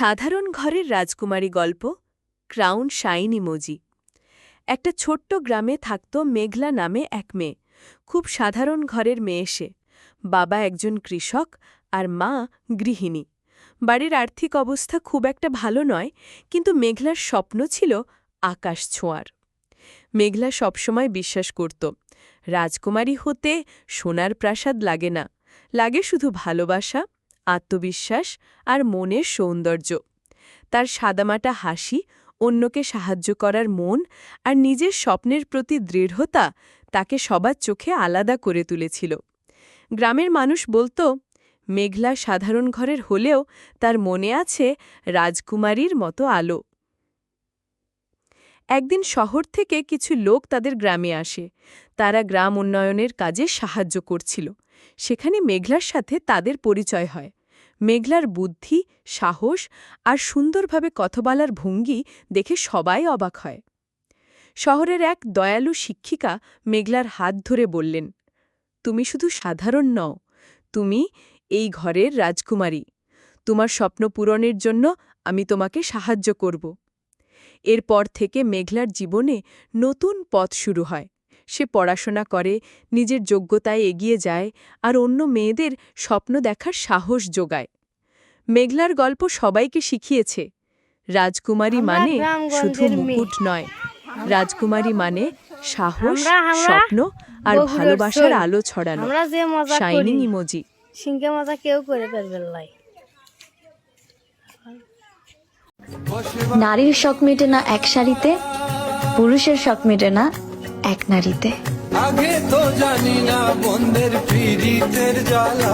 সাধারণ ঘরের রাজকুমারী গল্প ক্রাউন শাইন ইমোজি। একটা ছোট্ট গ্রামে থাকত মেঘলা নামে এক মেয়ে। খুব সাধারণ ঘরের মেয়ে সে। বাবা একজন কৃষক আর মা গৃহিণী। বাড়ির আর্থিক অবস্থা খুব একটা ভালো নয়, কিন্তু মেঘলার স্বপ্ন ছিল আকাশ ছোঁয়ার। মেঘলা সবসময় বিশ্বাস করত, রাজকুমারী হতে সোনার প্রাসাদ লাগে না, লাগে শুধু ভালোবাসা, আত্মবিশ্বাস আর মনের সৌন্দর্য। তার সাদামাটা হাসি, অন্যকে সাহায্য করার মন আর নিজের স্বপ্নের প্রতি দৃঢ়তা তাকে সবার চোখে আলাদা করে তুলেছিল। গ্রামের মানুষ বলতো, মেঘলা সাধারণ ঘরের হলেও তার মনে আছে রাজকুমারীর মতো আলো। একদিন শহর থেকে কিছু লোক তাদের গ্রামে আসে। তারা গ্রাম উন্নয়নের কাজে সাহায্য করছিল। সেখানে মেঘলার সাথে তাদের পরিচয় হয়। মেঘলার বুদ্ধি, সাহস আর সুন্দরভাবে কথা বলার ভঙ্গি দেখে সবাই অবাক হয়। শহরের এক দয়ালু শিক্ষিকা মেঘলার হাত ধরে বললেন, তুমি শুধু সাধারণ নও, তুমি এই ঘরের রাজকুমারী। তোমার স্বপ্ন পূরণের জন্য আমি তোমাকে সাহায্য করব। এরপর থেকে মেঘলার জীবনে নতুন পথ শুরু হয়। সে পড়াশোনা করে, নিজের যোগ্যতায় এগিয়ে যায় আর অন্য মেয়েদের স্বপ্ন দেখার সাহস যোগায়। মেঘলার গল্প সবাইকে শিখিয়েছে, রাজকুমারী মানে শুধু মুকুট নয়, রাজকুমারী মানে সাহস, স্বপ্ন আর ভালোবাসার আলো ছড়ানো। Shining emoji. সিংহে মজা কেউ করে ফেলবেন লাই। নারীর শখ মেটে না এক শাড়িতে, পুরুষের শখ মেটে না এক নারীতে। আগে তো জানি না বন্ধের প্রীতির জ্বালা।